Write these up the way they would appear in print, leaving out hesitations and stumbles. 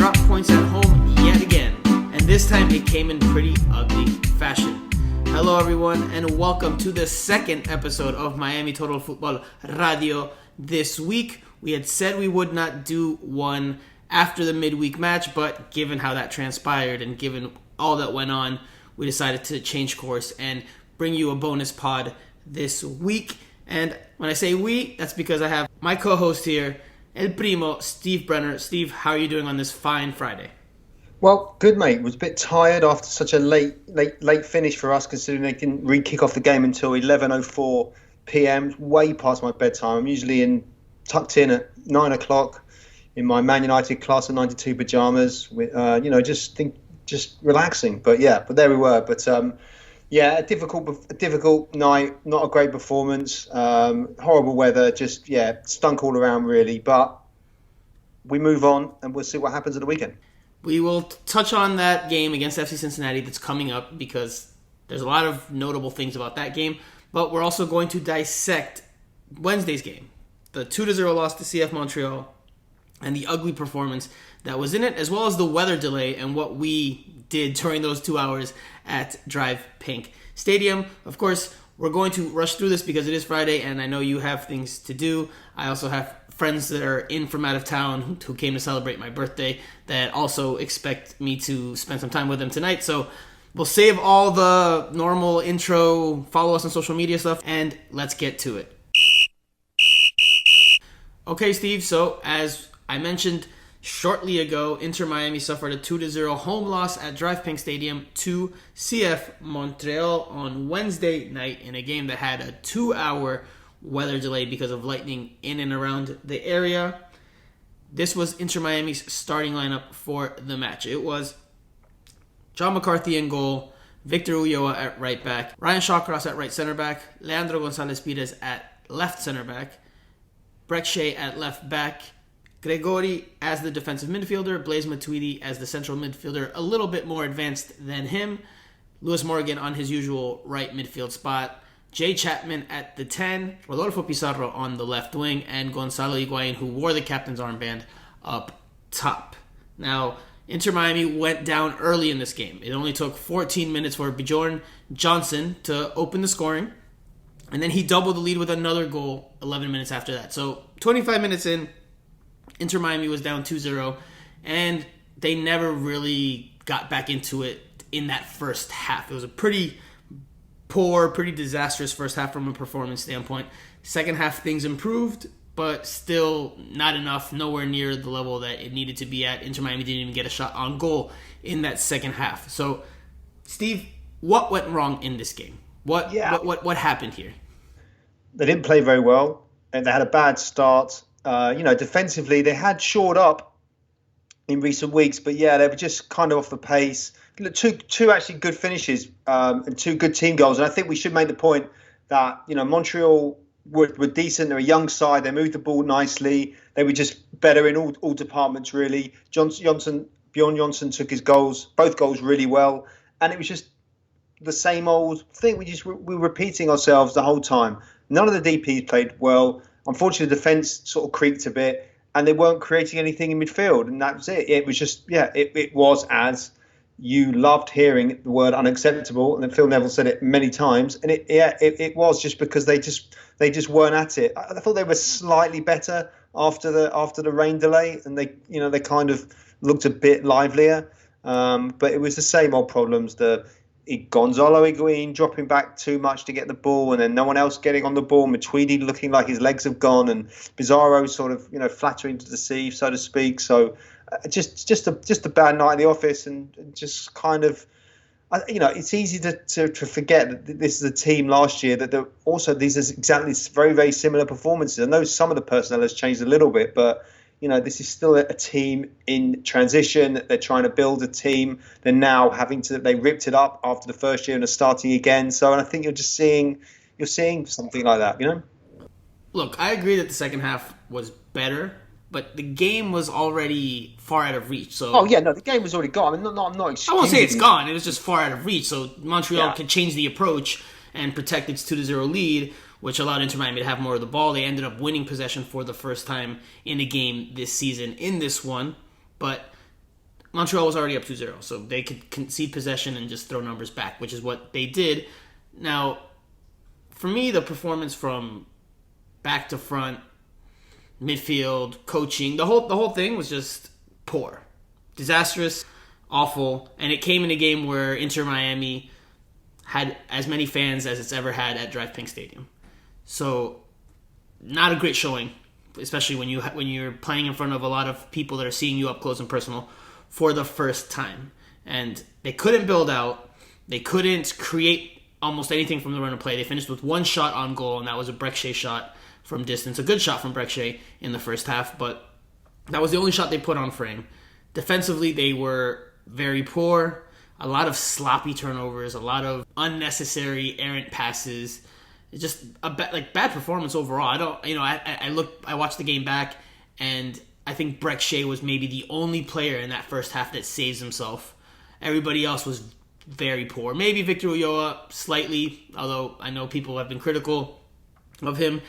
dropped points at home yet again, and this time it came in pretty ugly fashion. Hello everyone, and welcome to the second episode of Miami Total Futbol Radio. This week, we had said we would not do one after the midweek match, but given how that transpired and given all that went on, we decided to change course and bring you a bonus pod this week. And when I say we, that's because I have my co-host here, El Primo, Steve Brenner. Steve, how are you doing on this fine Friday? Well, good, mate. Was a bit tired after such a late finish for us, considering they didn't re-kick off the game until 11:04 p.m. Way past my bedtime. I'm usually tucked in at 9 o'clock in my Man United class of '92 pajamas, with just relaxing. But there we were. But a difficult night. Not a great performance. Horrible weather. Just stunk all around really. But we move on, and we'll see what happens at the weekend. We will touch on that game against FC Cincinnati that's coming up because there's a lot of notable things about that game. But we're also going to dissect Wednesday's game, the 2-0 loss to CF Montreal, and the ugly performance that was in it, as well as the weather delay and what we did during those 2 hours at Drive Pink Stadium. Of course, we're going to rush through this because it is Friday, and I know you have things to do. I also have friends that are in from out of town who came to celebrate my birthday that also expect me to spend some time with them tonight. So we'll save all the normal intro, follow us on social media stuff, and let's get to it. Okay, Steve, so as I mentioned shortly ago, Inter Miami suffered a 2-0 home loss at Drive Pink Stadium to CF Montreal on Wednesday night in a game that had a 2-hour weather delay because of lightning in and around the area. This was Inter Miami's starting lineup for the match. It was John McCarthy in goal, Victor Ulloa at right back, Ryan Shawcross at right center back, Leandro Gonzalez-Pires at left center back, Breck Shea at left back, Gregori as the defensive midfielder, Blaise Matuidi as the central midfielder, a little bit more advanced than him, Lewis Morgan on his usual right midfield spot, Jay Chapman at the 10, Rodolfo Pizarro on the left wing, and Gonzalo Higuain, who wore the captain's armband, up top. Now, Inter Miami went down early in this game. It only took 14 minutes for Bjorn Johnson to open the scoring, and then he doubled the lead with another goal 11 minutes after that. So 25 minutes in, Inter Miami was down 2-0, and they never really got back into it in that first half. It was a pretty poor, pretty disastrous first half from a performance standpoint. Second half, things improved, but still not enough, nowhere near the level that it needed to be at. Inter Miami didn't even get a shot on goal in that second half. So, Steve, what went wrong in this game? What happened here? They didn't play very well, and they had a bad start. Defensively, they had shored up in recent weeks, but they were just kind of off the pace. Two actually good finishes and two good team goals. And I think we should make the point that, Montreal were decent. They're a young side. They moved the ball nicely. They were just better in all departments, really. Bjorn Johnson took both goals really well. And it was just the same old thing. We were repeating ourselves the whole time. None of the DPs played well. Unfortunately, the defence sort of creaked a bit. And they weren't creating anything in midfield. And that was it. It was just, it was as you loved hearing the word unacceptable, and Phil Neville said it many times, and it was just because they just weren't at it. I thought they were slightly better after the rain delay, and they kind of looked a bit livelier, but it was the same old problems. Gonzalo Higuain dropping back too much to get the ball, and then no one else getting on the ball. Matuidi looking like his legs have gone, and Pizarro sort of flattering to deceive, so to speak. So. Just a bad night in the office, and just kind of, it's easy to forget that this is a team last year that these are exactly very, very similar performances. I know some of the personnel has changed a little bit, but this is still a team in transition. They're trying to build a team. They're now they ripped it up after the first year and are starting again. So, and I think you're seeing something like that, Look, I agree that the second half was better. But the game was already far out of reach. So the game was already gone. I'm not excusing. I won't say it's gone. It was just far out of reach. So Montreal could change the approach and protect its 2-0 lead, which allowed Inter Miami to have more of the ball. They ended up winning possession for the first time in a game this season in this one. But Montreal was already up 2-0, so they could concede possession and just throw numbers back, which is what they did. Now, for me, the performance from back to front, midfield, coaching, the whole thing was just poor. Disastrous, awful, and it came in a game where Inter Miami had as many fans as it's ever had at Drive Pink Stadium. So, not a great showing, especially when you're playing in front of a lot of people that are seeing you up close and personal for the first time. And they couldn't build out. They couldn't create almost anything from the run of play. They finished with one shot on goal, and that was a Breccia shot from distance. A good shot from Breccia in the first half, but that was the only shot they put on frame. Defensively, they were very poor. A lot of sloppy turnovers, a lot of unnecessary errant passes. It's just a bad performance overall. I watched the game back, and I think Breccia was maybe the only player in that first half that saves himself. Everybody else was very poor. Maybe Victor Ulloa slightly, although I know people have been critical of him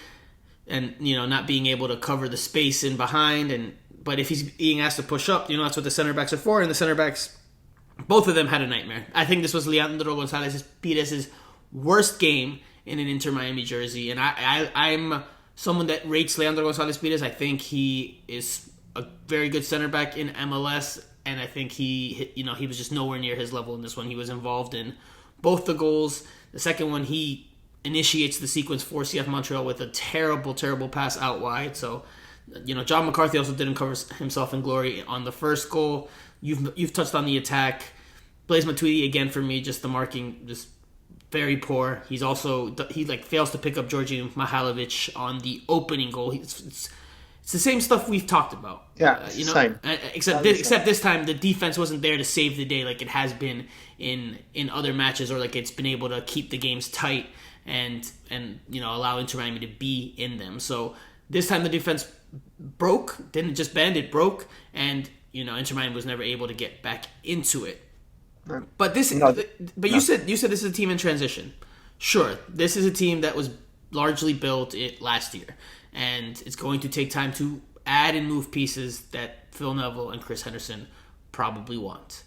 and not being able to cover the space in behind. But if he's being asked to push up, that's what the center backs are for. And the center backs, both of them had a nightmare. I think this was Leandro Gonzalez Pires' worst game in an Inter Miami jersey, and I'm someone that rates Leandro Gonzalez Pires. I think he is a very good center back in MLS, and I think he was just nowhere near his level in this one. He was involved in both the goals. The second one, he initiates the sequence for CF Montreal with a terrible, terrible pass out wide. So, John McCarthy also didn't cover himself in glory on the first goal. You've touched on the attack. Blaise Matuidi again for me, just the marking just very poor. He fails to pick up Georgi Mihailovic on the opening goal. It's the same stuff we've talked about. Yeah, same. Except this time the defense wasn't there to save the day like it has been in other matches, or like it's been able to keep the games tight and allow Inter Miami to be in them. So this time the defense broke, didn't just bend, it broke, and Inter Miami was never able to get back into it. But you said this is a team in transition. Sure, this is a team that was largely built last year, and it's going to take time to add and move pieces that Phil Neville and Chris Henderson probably want.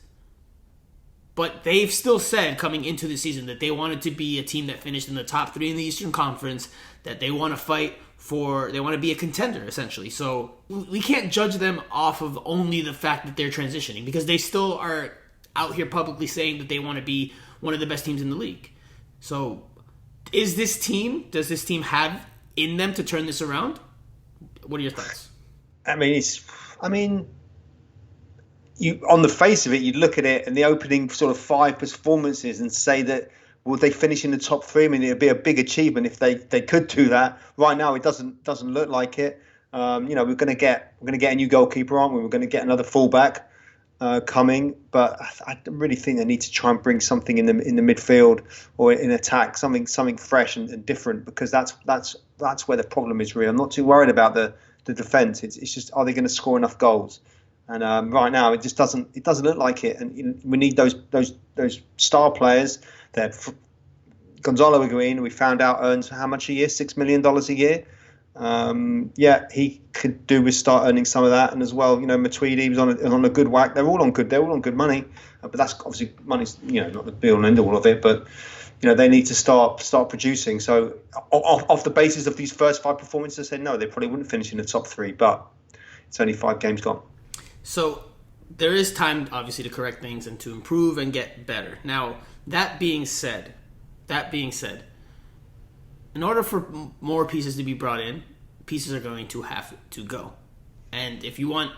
But they've still said coming into the season that they wanted to be a team that finished in the top 3 in the Eastern Conference, that they want to fight they want to be a contender, essentially. So we can't judge them off of only the fact that they're transitioning, because they still are out here publicly saying that they want to be one of the best teams in the league. So does this team have in them to turn this around? What are your thoughts? You on the face of it, you'd look at it and the opening sort of 5 performances and say that, would they finish in the top 3? It'd be a big achievement if they could do that. Right now, it doesn't look like it. We're going to get a new goalkeeper, aren't we? We're going to get another fullback coming, but I really think they need to try and bring something in the midfield or in attack, something fresh and different, because that's where the problem is. Really, I'm not too worried about the defense. It's just, are they going to score enough goals? And right now, it just doesn't look like it. And we need those star players. That Gonzalo Higuain, we found out, earns how much a year? $6 million a year. He could do with start earning some of that, and as well, Matuidi was on a good whack. They're all on good money, but that's obviously money's not the be all and end all of it. But they need to start producing. So off the basis of these first 5 performances, I said no, they probably wouldn't finish in the top 3. But it's only 5 games gone. So there is time, obviously, to correct things and to improve and get better. Now, that being said, in order for more pieces to be brought in, pieces are going to have to go. And if you want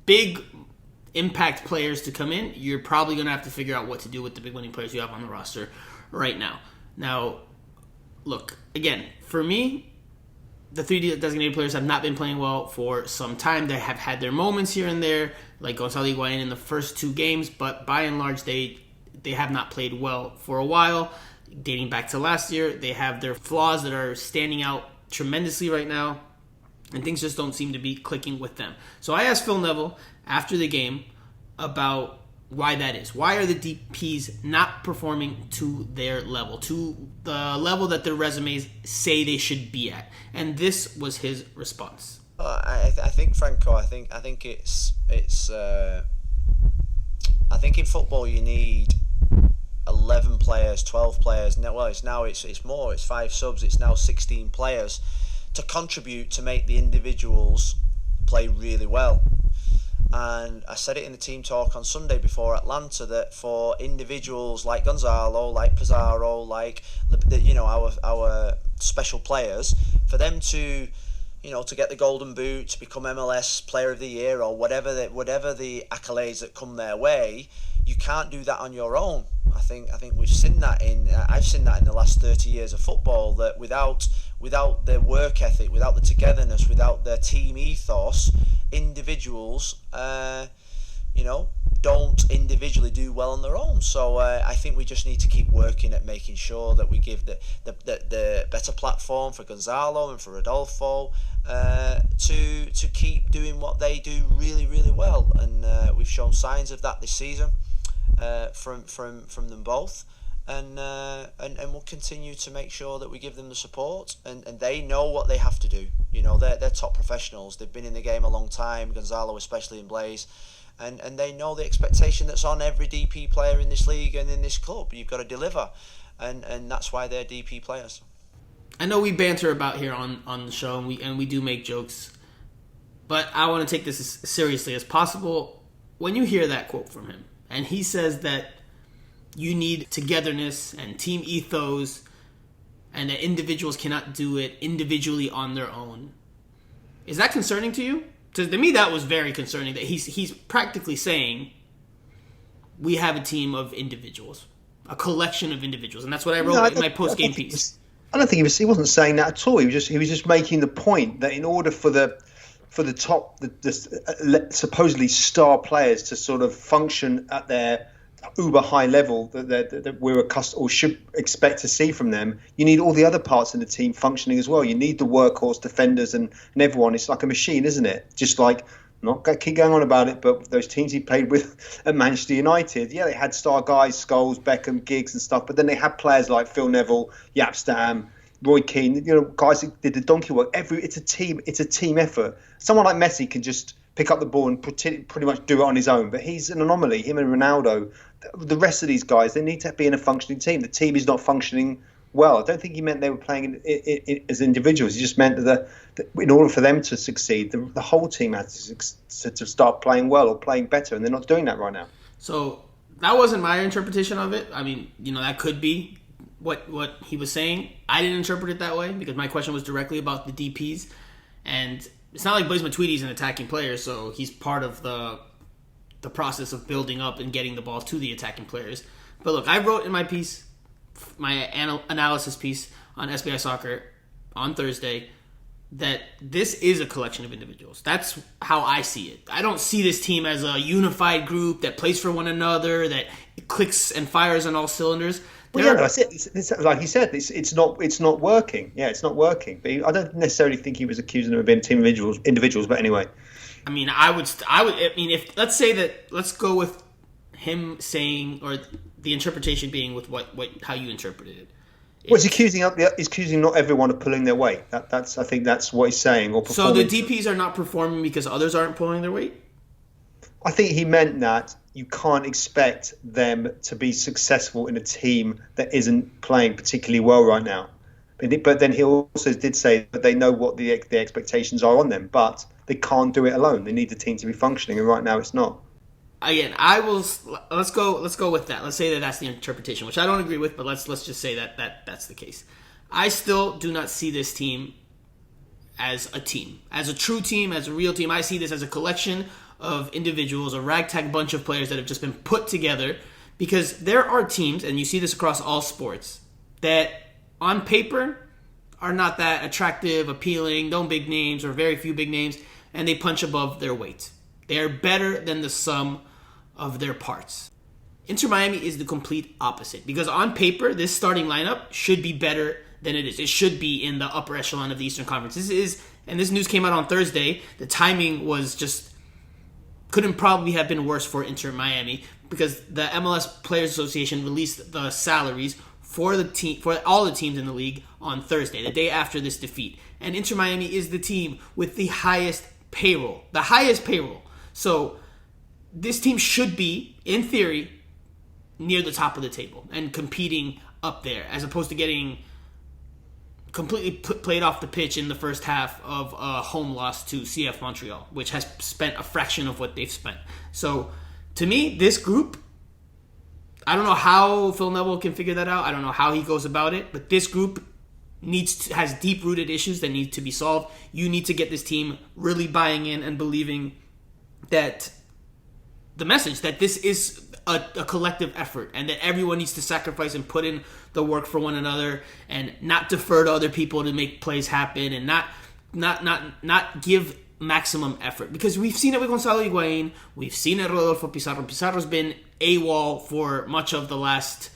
big impact players to come in, you're probably going to have to figure out what to do with the big winning players you have on the roster right now. Now, look, again, for me, the 3 designated players have not been playing well for some time. They have had their moments here and there, like Gonzalo Higuain in the first 2 games, but by and large, they have not played well for a while. Dating back to last year, they have their flaws that are standing out tremendously right now, and things just don't seem to be clicking with them. So I asked Phil Neville after the game about why that is. Why are the DPs not performing to their level, to the level that their resumes say they should be at? And this was his response. I think Franco. I think it's think in football you need 11 players, 12 players. Well, it's more. It's 5 subs. It's now 16 players to contribute to make the individuals play really well. And I said it in the team talk on Sunday before Atlanta that for individuals like Gonzalo, like Pizarro, like our special players, for them to to get the golden boot, to become MLS Player of the Year or whatever the accolades that come their way, you can't do that on your own. I think we've seen that I've seen that in the last 30 years of football, that without the work ethic, without the togetherness, without the team ethos, individuals don't individually do well on their own. So I think we just need to keep working at making sure that we give the better platform for Gonzalo and for Rodolfo to keep doing what they do really, really well. And we've shown signs of that this season from them both. And we'll continue to make sure that we give them the support, and they know what they have to do. They're top professionals. They've been in the game a long time, Gonzalo especially in Blaze, and they know the expectation that's on every DP player in this league and in this club. You've got to deliver, and that's why they're DP players. I know we banter about here on the show, and we do make jokes, but I want to take this as seriously as possible. When you hear that quote from him, and he says that you need togetherness and team ethos, and that individuals cannot do it individually on their own. Is that concerning to you? To me, that was very concerning. That he's practically saying we have a team of individuals, a collection of individuals, and that's what I wrote in my post-game piece. I don't think he wasn't saying that at all. He was just making the point that in order for the top, the supposedly star players to sort of function at their uber high level that we're accustomed or should expect to see from them, you need all the other parts in the team functioning as well. You need the workhorse defenders and everyone. It's like a machine, isn't it? Just like, not going to keep going on about it, but those teams he played with at Manchester United, yeah, they had star guys, Scholes, Beckham, Giggs and stuff, but then they had players like Phil Neville, Jaap Stam, Roy Keane, guys that did the donkey work. It's a team effort. Someone like Messi can just pick up the ball and pretty much do it on his own, but he's an anomaly. Him and Ronaldo, the rest of these guys, they need to be in a functioning team. The team is not functioning well. I don't think he meant they were playing as individuals. He just meant that in order for them to succeed, the whole team has to start playing well or playing better, and they're not doing that right now. So that wasn't my interpretation of it. I mean, that could be what he was saying. I didn't interpret it that way because my question was directly about the DPs, and it's not like Blaise Matuidi's an attacking player, so he's part of the process of building up and getting the ball to the attacking players. But look, I wrote in my piece, my analysis piece on SBI Soccer on Thursday, that this is a collection of individuals. That's how I see it. I don't see this team as a unified group that plays for one another, that clicks and fires on all cylinders. Well, that's it. It's, like he said, it's not working. Yeah, it's not working. But I don't necessarily think he was accusing them of being team individuals. But anyway, I mean, I would. If let's go with him saying, or the interpretation being with how you interpreted it. He's accusing not everyone of pulling their weight. I think that's what he's saying. Or so the DPs are not performing because others aren't pulling their weight? I think he meant that you can't expect them to be successful in a team that isn't playing particularly well right now. But then he also did say that they know what the expectations are on them, but they can't do it alone. They need the team to be functioning, and right now it's not. Again, let's go with that. Let's say that that's the interpretation, which I don't agree with, but let's just say that's the case. I still do not see this team as a team, as a true team, as a real team. I see this as a collection of individuals, a ragtag bunch of players that have just been put together, because there are teams, and you see this across all sports, that on paper are not that attractive, appealing, no big names or very few big names, and they punch above their weight. They are better than the sum of their parts. Inter Miami is the complete opposite, because on paper, this starting lineup should be better than it is. It should be in the upper echelon of the Eastern Conference. And this news came out on Thursday. The timing was just couldn't probably have been worse for Inter Miami, because the MLS Players Association released the salaries for all the teams in the league on Thursday, the day after this defeat. And Inter Miami is the team with the highest payroll. So this team should be, in theory, near the top of the table and competing up there, as opposed to getting completely played off the pitch in the first half of a home loss to CF Montreal, which has spent a fraction of what they've spent. So, to me, this group, I don't know how Phil Neville can figure that out. I don't know how he goes about it, but this group has deep-rooted issues that need to be solved. You need to get this team really buying in and believing that the message that this is a collective effort and that everyone needs to sacrifice and put in the work for one another and not defer to other people to make plays happen and not give maximum effort. Because we've seen it with Gonzalo Higuain, we've seen it with Rodolfo Pizarro. Pizarro's been AWOL for much of the last,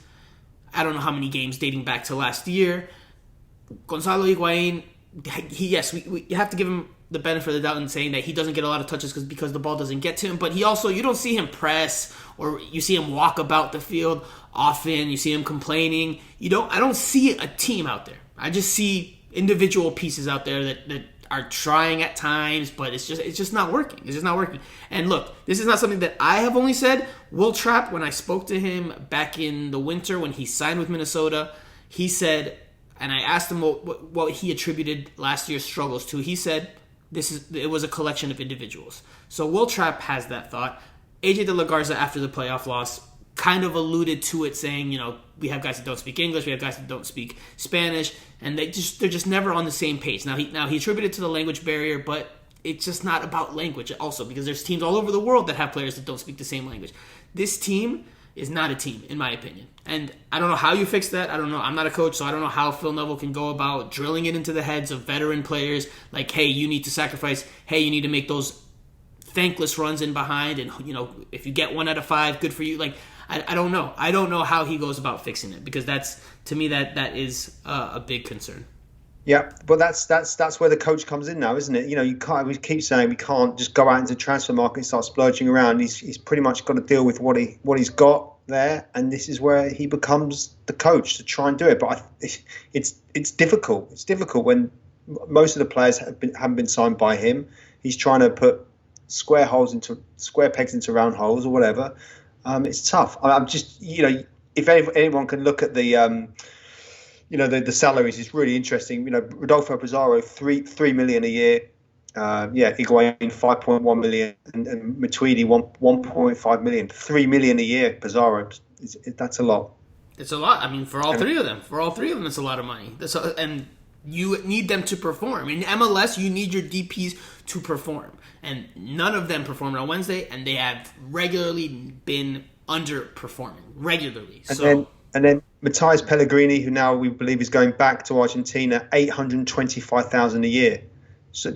I don't know how many games dating back to last year. Gonzalo Higuain, you have to give him the benefit of the doubt in saying that he doesn't get a lot of touches because the ball doesn't get to him, but he also, you don't see him press or you see him walk about the field often. You see him complaining. I don't see a team out there. I just see individual pieces out there that are trying at times, but it's just not working. It's just not working. And look, this is not something that I have only said. Will Trapp, when I spoke to him back in the winter when he signed with Minnesota, he said, and I asked him what he attributed last year's struggles to. He said it was a collection of individuals. So Will Trapp has that thought. AJ De La Garza, after the playoff loss, kind of alluded to it, saying, we have guys that don't speak English, we have guys that don't speak Spanish, and they're just never on the same page. Now he attributed it to the language barrier, but it's just not about language also, because there's teams all over the world that have players that don't speak the same language. This team is not a team, in my opinion. And I don't know how you fix that. I don't know. I'm not a coach, so I don't know how Phil Neville can go about drilling it into the heads of veteran players, like, hey, you need to sacrifice. Hey, you need to make those thankless runs in behind, and if you get 1 out of 5, good for you. Like, I don't know. I don't know how he goes about fixing it, because to me that is a big concern. Yeah, but that's where the coach comes in now, isn't it? You can't. We keep saying we can't just go out into the transfer market and start splurging around. He's pretty much got to deal with what he's got there, and this is where he becomes the coach to try and do it. But it's difficult. It's difficult when most of the players haven't been signed by him. He's trying to put square pegs into round holes or whatever. It's tough. I'm just if anyone can look at the the salaries, is really interesting. Rodolfo Pizarro, 3 million a year. Higuain 5.1 million and Matuidi 1.5 million. 3 million a year. Pizarro, that's a lot. It's a lot. I mean, for all three of them, it's a lot of money. And you need them to perform. In MLS, you need your DPs to perform, and none of them performed on Wednesday, and they have regularly been underperforming regularly. And then Matthias Pellegrini, who now we believe is going back to Argentina, 825,000 a year. So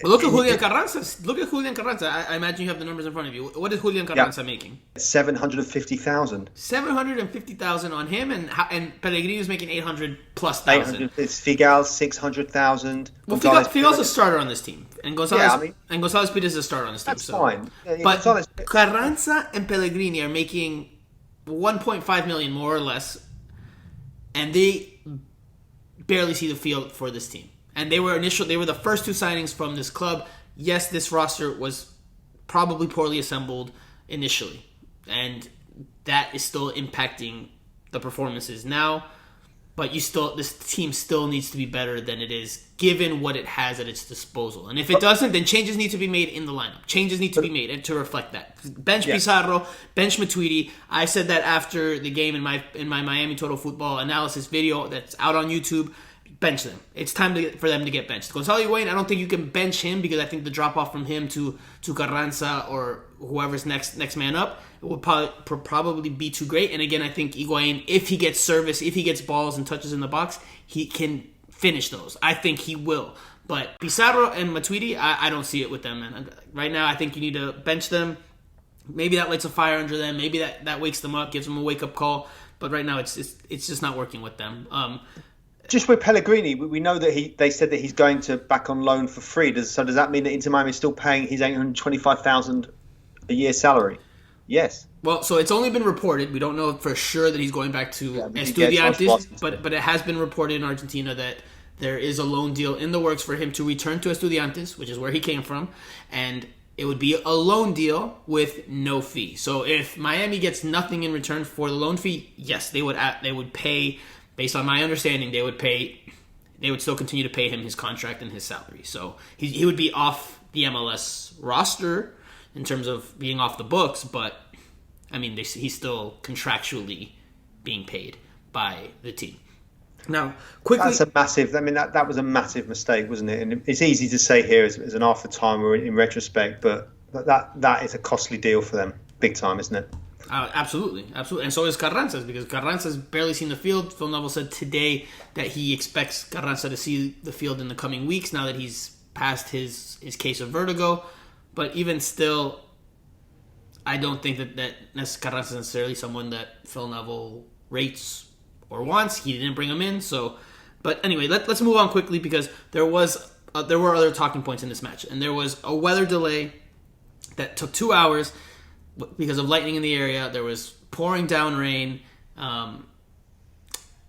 look at Julian Carranza. I imagine you have the numbers in front of you. What is Julian Carranza making? 750,000. 750,000 on him, and Pellegrini is making 800,000+. It's Figal 600,000. Well, Figal's a starter on this team, and Gonzalez Pires is a starter on this team. That's fine. But Carranza and Pellegrini are making 1.5 million more or less, and they barely see the field for this team. And they were the first 2 signings from this club. Yes, this roster was probably poorly assembled initially, and that is still impacting the performances now. But this team still needs to be better than it is, given what it has at its disposal. And if it doesn't, then changes need to be made in the lineup. Changes need to be made to reflect that. Bench Pizarro, bench Matuidi. I said that after the game in my Miami Total Football analysis video that's out on YouTube. Bench them. It's time for them to get benched. Gonzalo Higuain, I don't think you can bench him, because I think the drop off from him to Carranza or whoever's next man up, it will probably be too great. And again, I think Higuain, if he gets service, if he gets balls and touches in the box, he can finish those. I think he will. But Pizarro and Matuidi, I don't see it with them. And right now, I think you need to bench them. Maybe that lights a fire under them. Maybe that wakes them up, gives them a wake up call. But right now, it's just not working with them. Just with Pellegrini, we know that they said that he's going to back on loan for free. Does that mean that Inter Miami is still paying his 825,000 a year salary? Yes. Well, so it's only been reported. We don't know for sure that he's going back to Estudiantes, but it has been reported in Argentina that there is a loan deal in the works for him to return to Estudiantes, which is where he came from, and it would be a loan deal with no fee. So if Miami gets nothing in return for the loan fee, yes, they would pay. Based on my understanding, they would still continue to pay him his contract and his salary. So he would be off the MLS roster in terms of being off the books, but I mean, he's still contractually being paid by the team. Now, quickly, that's a massive. I mean, that was a massive mistake, wasn't it? And it's easy to say here as an after time or in retrospect, but that is a costly deal for them, big time, isn't it? Absolutely. And so is Carranza's, because Carranza's barely seen the field. Phil Neville said today that he expects Carranza to see the field in the coming weeks now that he's past his case of vertigo. But even still, I don't think that Carranza is necessarily someone that Phil Neville rates or wants. He didn't bring him in. So, but anyway, let's move on quickly, because there were other talking points in this match, and there was a weather delay that took 2 hours because of lightning in the area. There was pouring down rain.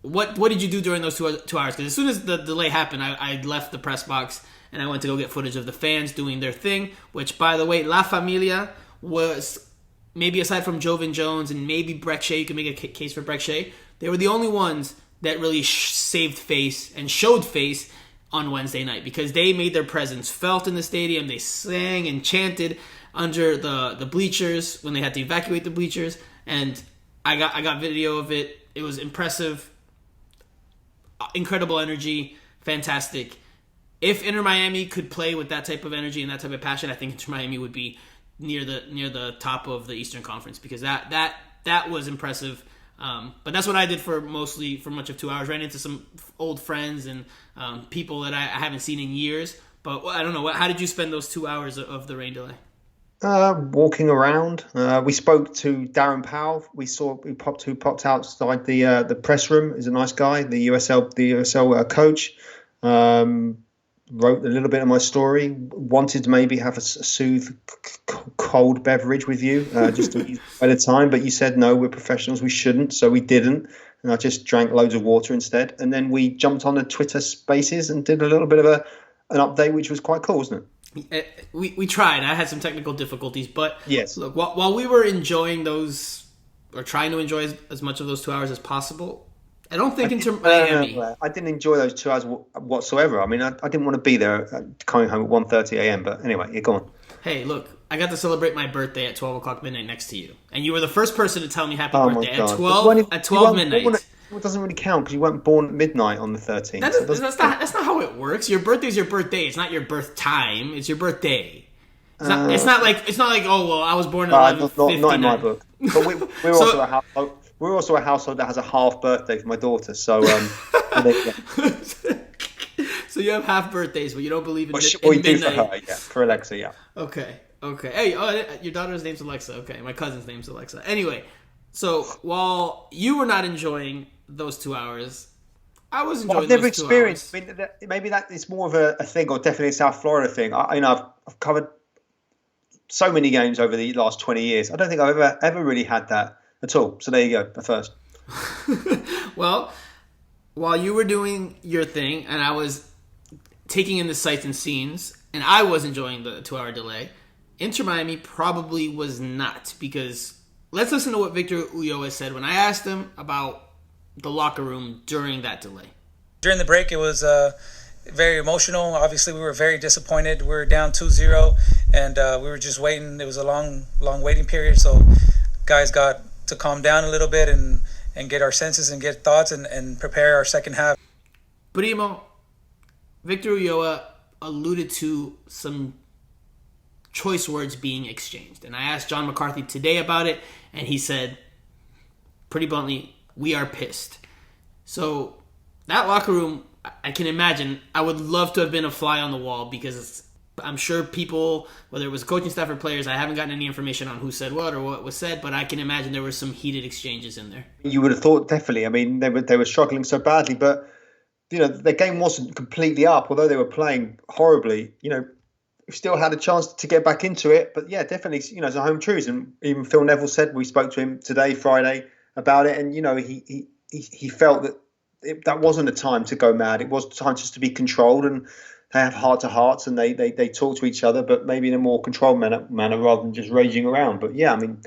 What did you do during those 2 hours? Because as soon as the delay happened, I left the press box and I went to go get footage of the fans doing their thing, which, by the way, La Familia was, maybe aside from Jovan Jones and maybe Breck Shea, you can make a case for Breck Shea, they were the only ones that really saved face and showed face on Wednesday night, because they made their presence felt in the stadium. They sang and chanted under the bleachers when they had to evacuate the bleachers, and I got video of it. It was impressive, incredible energy, fantastic. If Inter Miami could play with that type of energy and that type of passion, I think Inter Miami would be near the top of the Eastern Conference, because that was impressive. But that's what I did for much of 2 hours. Ran into some old friends and people that I haven't seen in years. But I don't know. How did you spend those 2 hours of the rain delay? Walking around. We spoke to Darren Powell. Who popped outside the press room. He's a nice guy. The USL coach. Wrote a little bit of my story. Wanted to maybe have a soothe cold beverage with you just to at a time, but you said no, we're professionals, we shouldn't, so we didn't, and I just drank loads of water instead. And then we jumped on the Twitter Spaces and did a little bit of an update, which was quite cool, wasn't it? We tried. I had some technical difficulties, but yes. Look, while we were enjoying those, or trying to enjoy as much of those 2 hours as possible, I don't think Inter Miami. I didn't enjoy those 2 hours whatsoever. I mean, I didn't want to be there coming home at 1:30 a.m. But anyway, you're gone. Hey, look, I got to celebrate my birthday at 12 o'clock midnight next to you, and you were the first person to tell me happy birthday at 12 midnight. It doesn't really count because you weren't born at midnight on the 13th. That's not how it works. Your birthday's your birthday. It's not your birth time. It's your birthday. It's not like oh well, I was born at 11:59. Not in my book. But we're also a household. We're also a household that has a half birthday for my daughter, so so you have half birthdays, but you don't believe in we midnight. do for her, yeah, for Alexa, yeah. Okay. Hey, your daughter's name's Alexa. Okay, my cousin's name's Alexa. Anyway, so while you were not enjoying those 2 hours, I was enjoying. I've never those 2 experienced. hours. I mean, maybe that is more of a thing, or definitely a South Florida thing. I've covered so many games over the last 20 years. I don't think I've ever really had that at all. So there you go, the first. Well, while you were doing your thing and I was taking in the sights and scenes, and I was enjoying the 2 hour delay, Inter Miami probably was not, because let's listen to what Victor Ulloa said when I asked him about the locker room during that delay. During the break, it was very emotional. Obviously, we were very disappointed. We were down 2-0, and we were just waiting. It was a long waiting period, so guys got to calm down a little bit and get our senses and get thoughts and prepare our second half. Primo, Victor Ulloa alluded to some choice words being exchanged. And I asked John McCarthy today about it, and he said, pretty bluntly, we are pissed. So that locker room, I can imagine, I would love to have been a fly on the wall, because I'm sure people, whether it was coaching staff or players, I haven't gotten any information on who said what or what was said, but I can imagine there were some heated exchanges in there. You would have thought, definitely. I mean, they were struggling so badly, but their game wasn't completely up, although they were playing horribly. We still had a chance to get back into it, but yeah, definitely, it's a home truth. And even Phil Neville said, we spoke to him today, Friday, about it, and he felt that that wasn't a time to go mad. It was time just to be controlled, and have heart-to-hearts and they talk to each other, but maybe in a more controlled manner rather than just raging around. But yeah, I mean,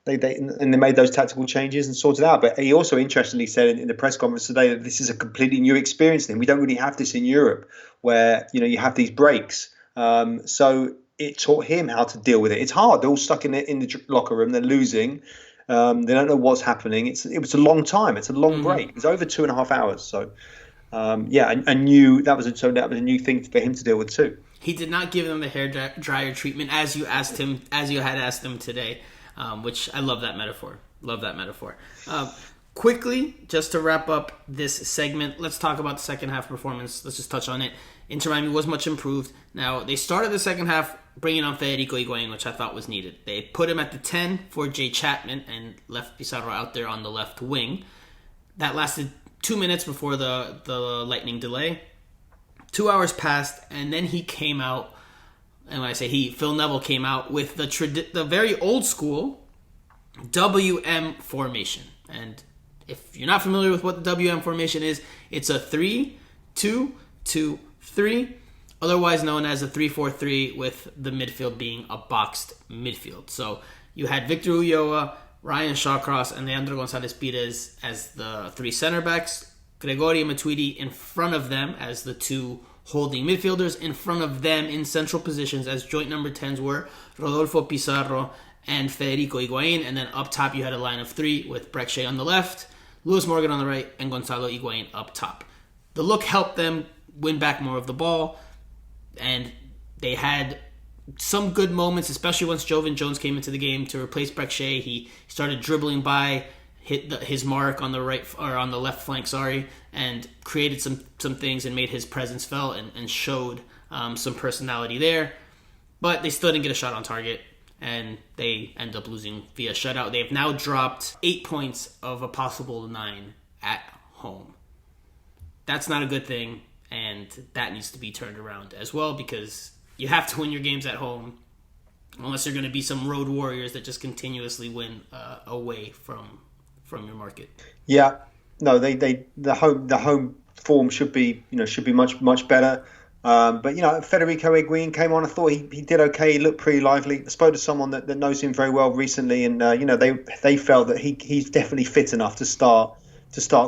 they made those tactical changes and sorted out. But he also interestingly said in the press conference today that this is a completely new experience. And we don't really have this in Europe, where you have these breaks. So it taught him how to deal with it. It's hard. They're all stuck in the locker room. They're losing. They don't know what's happening. It was a long time. It's a long break. It was over 2.5 hours. So I knew that was a new thing for him to deal with too. He did not give them the hair dryer treatment as you had asked him today, which I love that metaphor. Quickly, just to wrap up this segment, let's talk about the second half performance. Let's just touch on it. Inter Miami was much improved. Now, they started the second half bringing on Federico Higuain, which I thought was needed. They put him at the 10 for Jay Chapman and left Pizarro out there on the left wing. That lasted 2 minutes before the lightning delay. 2 hours passed, and then he came out, and when I say he, Phil Neville came out with the very old school WM formation. And if you're not familiar with what the WM formation is, it's a 3-2-2-3, otherwise known as a 3-4-3, with the midfield being a boxed midfield. So you had Victor Ulloa, Ryan Shawcross, and Leandro Gonzalez Pires as the three center backs, Gregorio Matuidi in front of them as the two holding midfielders. In front of them in central positions as joint number 10s were Rodolfo Pizarro and Federico Higuain. And then up top you had a line of three with Breck Shea on the left, Lewis Morgan on the right, and Gonzalo Higuain up top. The look helped them win back more of the ball, and they had some good moments, especially once Jovan Jones came into the game to replace Breck Shea. He started dribbling by, hit his mark on the on the left flank, and created some things and made his presence felt and showed some personality there. But they still didn't get a shot on target, and they end up losing via shutout. They have now dropped 8 points of a possible 9 at home. That's not a good thing, and that needs to be turned around as well, because you have to win your games at home, unless they're going to be some road warriors that just continuously win away from your market. Yeah, no, the home form should be much better. But Federico Higuain came on. I thought he did okay. He looked pretty lively. I spoke to someone that knows him very well recently, and they felt that he's definitely fit enough to start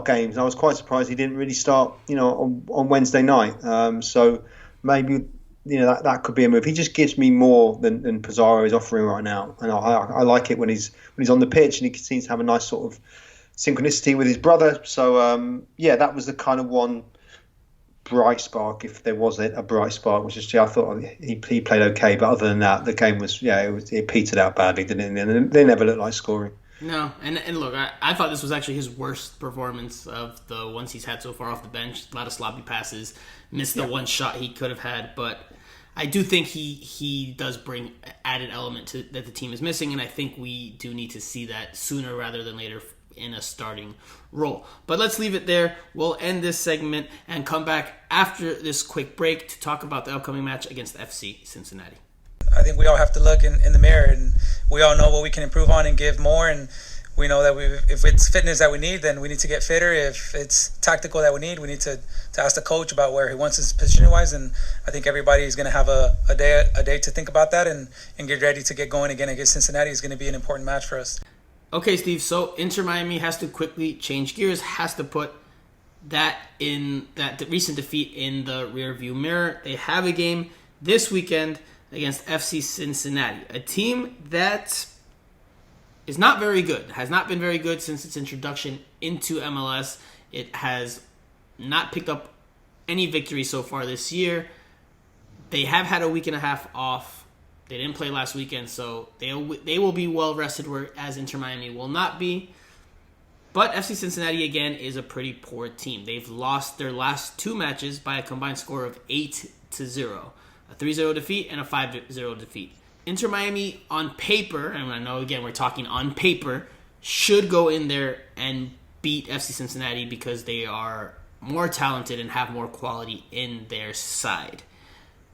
games. I was quite surprised he didn't really start on Wednesday night. So maybe that could be a move. He just gives me more than Pizarro is offering right now, and I like it when he's on the pitch, and he seems to have a nice sort of synchronicity with his brother. So that was the kind of one bright spark, if there was a bright spark, which is I thought he played okay, but other than that, the game was it petered out badly, didn't it? And they never looked like scoring. No, and look, I thought this was actually his worst performance of the ones he's had so far off the bench. A lot of sloppy passes, missed the one shot he could have had, but I do think he does bring added element that the team is missing, and I think we do need to see that sooner rather than later in a starting role. But let's leave it there. We'll end this segment and come back after this quick break to talk about the upcoming match against FC Cincinnati. I think we all have to look in the mirror, and we all know what we can improve on and give more, and we know that if it's fitness that we need, then we need to get fitter. If it's tactical that we need to ask the coach about where he wants us position-wise, and I think everybody is going to have a day to think about that and get ready to get going again against Cincinnati. Is going to be an important match for us. Okay, Steve, so Inter Miami has to quickly change gears, has to put that recent defeat in the rearview mirror. They have a game this weekend against FC Cincinnati, a team that is not very good, has not been very good since its introduction into MLS. It has not picked up any victory so far this year. They have had a week and a half off. They didn't play last weekend, so they will be well rested, whereas Inter Miami will not be. But FC Cincinnati, again, is a pretty poor team. They've lost their last two matches by a combined score of 8-0. A 3-0 defeat and a 5-0 defeat. Inter Miami, on paper, and I know, again, we're talking on paper, should go in there and beat FC Cincinnati because they are more talented and have more quality in their side.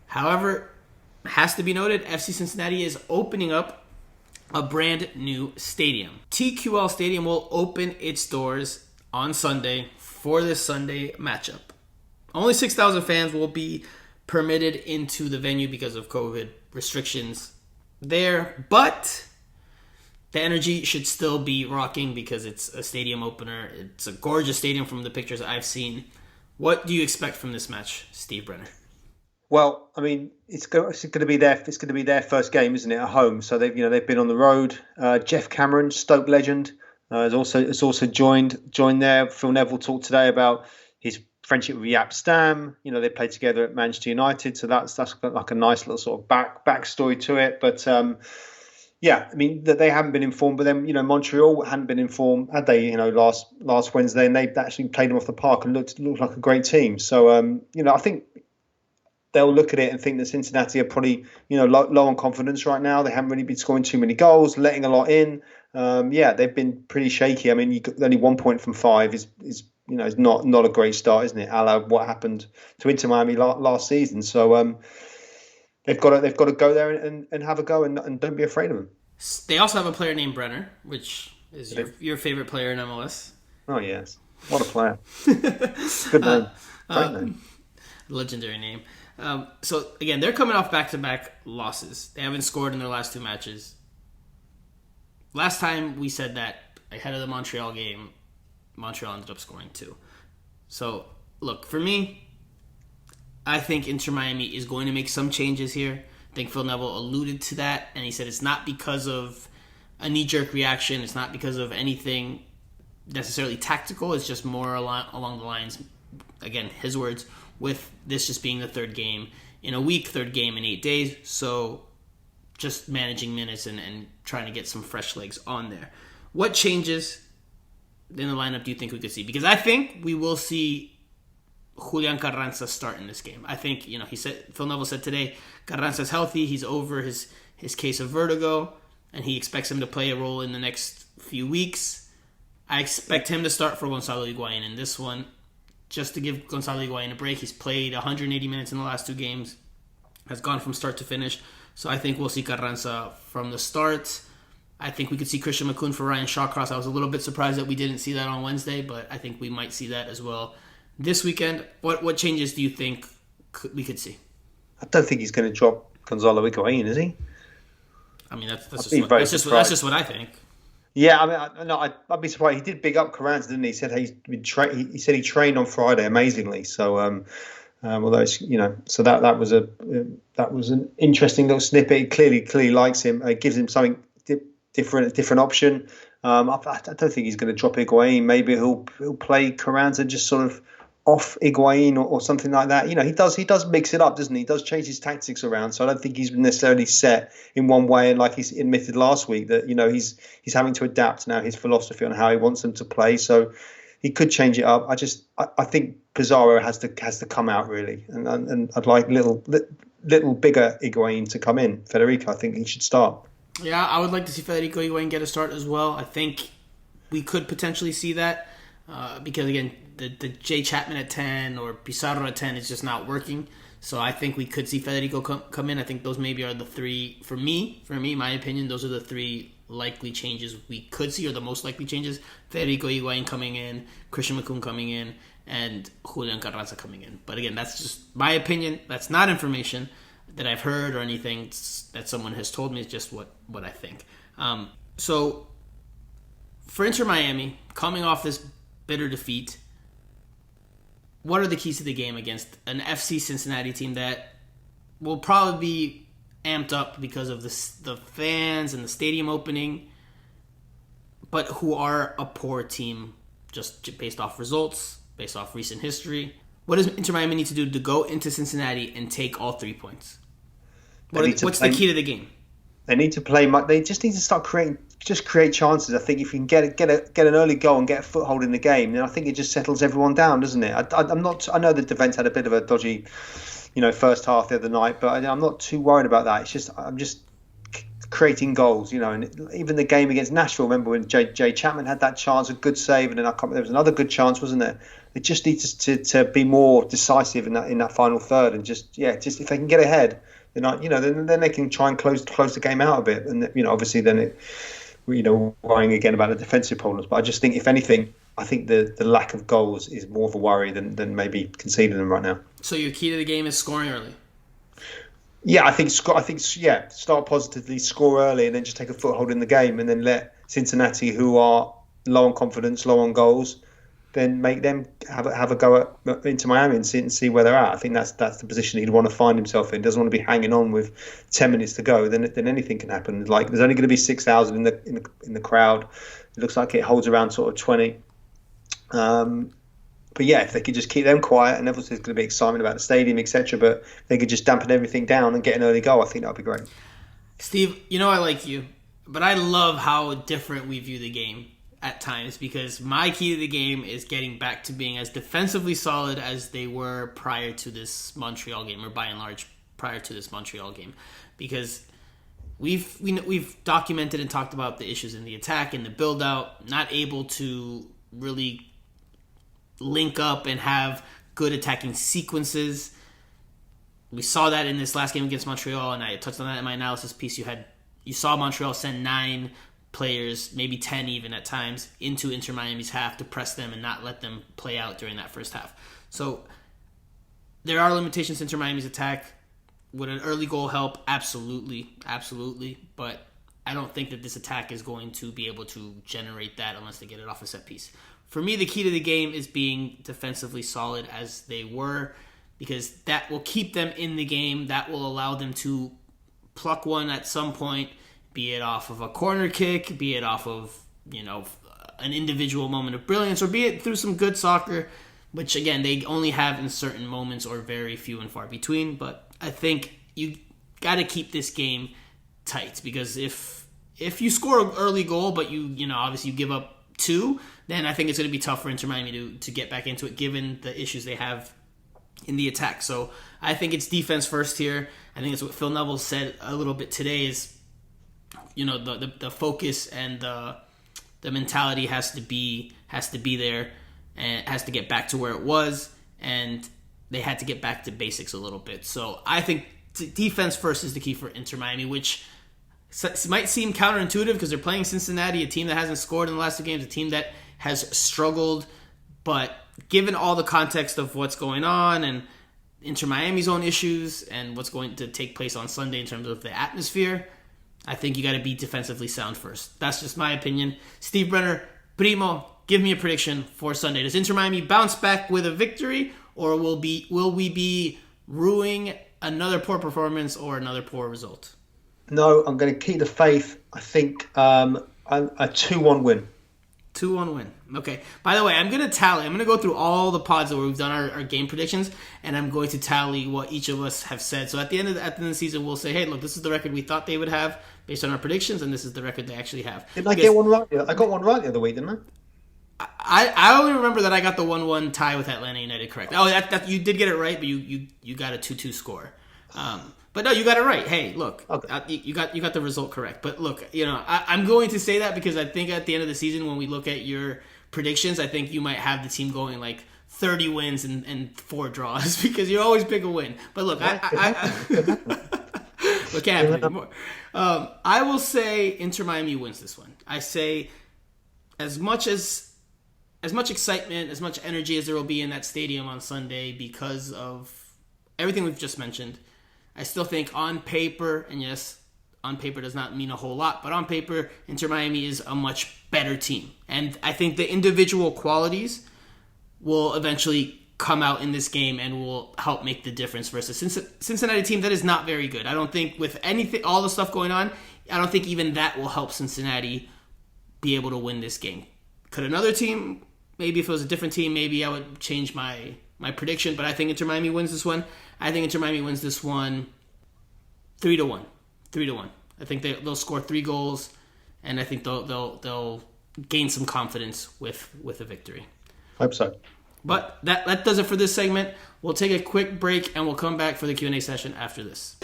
However, has to be noted, FC Cincinnati is opening up a brand new stadium. TQL Stadium will open its doors on Sunday for this Sunday matchup. Only 6,000 fans will be permitted into the venue because of COVID restrictions there. But the energy should still be rocking because it's a stadium opener. It's a gorgeous stadium from the pictures I've seen. What do you expect from this match, Steve Brenner? Well, I mean, it's going to be their first game, isn't it, at home? So they've been on the road. Jeff Cameron, Stoke legend, has also joined there. Phil Neville talked today about his friendship with Jaap Stam. They played together at Manchester United, so that's like a nice little sort of backstory to it. But yeah, I mean, that they haven't been informed, but then Montreal hadn't been informed, had they? Last Wednesday, and they actually played them off the park and looked like a great team. So I think they'll look at it and think that Cincinnati are probably low on confidence right now. They haven't really been scoring too many goals, letting a lot in. They've been pretty shaky. I mean, only 1 point from 5 is not a great start, isn't it? A la what happened to Inter Miami last season. So they've got to go there and have a go and don't be afraid of them. They also have a player named Brenner, which is your favorite player in MLS. Oh yes, what a player! Good name, great name, legendary name. So again, they're coming off back-to-back losses. They haven't scored in their last 2 matches. Last time we said that ahead of the Montreal game, Montreal ended up scoring 2. So look, for me, I think Inter Miami is going to make some changes here. I think Phil Neville alluded to that, and he said it's not because of a knee-jerk reaction. It's not because of anything necessarily tactical. It's just more along the lines, again, his words, with this just being the third game in a week, third game in 8 days. So just managing minutes and trying to get some fresh legs on there. What changes in the lineup do you think we could see? Because I think we will see Julian Carranza start in this game. I think, Phil Neville said today, Carranza's healthy. He's over his case of vertigo, and he expects him to play a role in the next few weeks. I expect him to start for Gonzalo Higuain in this one. Just to give Gonzalo Higuain a break. He's played 180 minutes in the last 2 games. Has gone from start to finish. So I think we'll see Carranza from the start. I think we could see Christian McCoon for Ryan Shawcross. I was a little bit surprised that we didn't see that on Wednesday, but I think we might see that as well this weekend. What changes do you think we could see? I don't think he's going to drop Gonzalo Higuain, is he? I mean, that's just what I think. Yeah, I mean, I'd be surprised. He did big up Carranza, didn't he? He said he said he trained on Friday amazingly. So, although it's, so that was an interesting little snippet. He clearly likes him. It gives him something different option. I don't think he's going to drop Higuain. Maybe he'll play Carranza just sort of off Higuain or something like that. He does mix it up, doesn't he? He does change his tactics around. So I don't think he's necessarily set in one way. And like he's admitted last week that, he's having to adapt now his philosophy on how he wants them to play. So he could change it up. I think Pizarro has to come out really. And I'd like little bigger Higuain to come in. Federico, I think he should start. Yeah, I would like to see Federico Higuain get a start as well. I think we could potentially see that because, again, the Jay Chapman at 10 or Pizarro at 10 is just not working. So I think we could see Federico come in. I think those maybe are the 3, for me, my opinion, those are the 3 likely changes we could see, or the most likely changes. Federico Higuain coming in, Christian McCoon coming in, and Julian Carranza coming in. But again, that's just my opinion. That's not information that I've heard or anything that someone has told me. It's just what I think. So for Inter Miami, coming off this bitter defeat, what are the keys to the game against an FC Cincinnati team that will probably be amped up because of the fans and the stadium opening, but who are a poor team just based off results, based off recent history? What does Inter Miami need to do to go into Cincinnati and take all 3 points? What's the key to the game? They need to play. They just need to start create chances. I think if you can get an early goal and get a foothold in the game, then I think it just settles everyone down, doesn't it? I know the defence had a bit of a dodgy, first half the other night, but I'm not too worried about that. It's just I'm just creating goals, and even the game against Nashville. Remember when Jay Chapman had that chance, a good save, and then there was another good chance, wasn't there? It just needs to be more decisive in that final third, and just if they can get ahead, then they can try and close the game out a bit, and obviously then worrying again about the defensive problems. But I just think, if anything, I think the lack of goals is more of a worry than maybe conceding them right now. So your key to the game is scoring early. Yeah, I think start positively, score early, and then just take a foothold in the game, and then let Cincinnati, who are low on confidence, low on goals, then make them have a go into Miami and see where they're at. I think that's the position he'd want to find himself in. Doesn't want to be hanging on with 10 minutes to go. Then anything can happen. Like there's only going to be 6,000 in the crowd. It looks like it holds around sort of 20. But yeah, if they could just keep them quiet, and obviously there's going to be excitement about the stadium, etc. But if they could just dampen everything down and get an early goal, I think that would be great. Steve, I like you, but I love how different we view the game at times, because my key to the game is getting back to being as defensively solid as they were prior to this Montreal game, or by and large prior to this Montreal game, because we've documented and talked about the issues in the attack and the build out, not able to really link up and have good attacking sequences. We saw that in this last game against Montreal, and I touched on that in my analysis piece. You saw Montreal send 9 players, maybe 10 even at times, into Inter Miami's half to press them and not let them play out during that first half. So there are limitations to Inter Miami's attack. Would an early goal help? Absolutely. But I don't think that this attack is going to be able to generate that unless they get it off a set piece. For me, the key to the game is being defensively solid as they were, because that will keep them in the game. That will allow them to pluck one at some point, be it off of a corner kick, be it off of, an individual moment of brilliance, or be it through some good soccer, which, again, they only have in certain moments or very few and far between. But I think you got to keep this game tight, because if you score an early goal, but obviously you give up 2, then I think it's going to be tough for Inter Miami to get back into it, given the issues they have in the attack. So I think it's defense first here. I think it's what Phil Neville said a little bit today is, the focus and the mentality has to be there, and it has to get back to where it was, and they had to get back to basics a little bit. So I think defense first is the key for Inter Miami, which might seem counterintuitive because they're playing Cincinnati, a team that hasn't scored in the last 2 games, a team that has struggled. But given all the context of what's going on and Inter Miami's own issues and what's going to take place on Sunday in terms of the atmosphere, I think you got to be defensively sound first. That's just my opinion. Steve Brenner, Primo, give me a prediction for Sunday. Does Inter Miami bounce back with a victory, or will we be ruining another poor performance or another poor result? No, I'm going to keep the faith. I think a 2-1 win. 2-1 win. Okay. By the way, I'm going to tally. I'm going to go through all the pods where we've done our game predictions, and I'm going to tally what each of us have said. So at the end of the season, we'll say, hey, look, this is the record we thought they would have based on our predictions, and this is the record they actually have. Didn't I get one right? I got one right the other week, didn't I? I only remember that I got the 1-1 tie with Atlanta United correct. Oh, that you did get it right, but you got a 2-2 score. But no, you got it right. Hey, look, okay. You got the result correct. But look, I'm going to say that because I think at the end of the season, when we look at your predictions, I think you might have the team going like 30 wins and 4 draws because you always pick a win. But look, what can't happen anymore. I will say Inter Miami wins this one. I say as much excitement, as much energy as there will be in that stadium on Sunday because of everything we've just mentioned, I still think on paper, and yes, on paper does not mean a whole lot, but on paper, Inter Miami is a much better team. And I think the individual qualities will eventually come out in this game and will help make the difference versus Cincinnati team that is not very good. I don't think with anything, all the stuff going on, I don't think even that will help Cincinnati be able to win this game. Could another team, maybe if it was a different team, maybe I would change my prediction, but I think Inter Miami wins this one. I think Inter Miami wins this one 3-1. 3-1. I think they'll score 3 goals, and I think they'll gain some confidence with a victory. Hope so. But that does it for this segment. We'll take a quick break, and we'll come back for the Q&A session after this.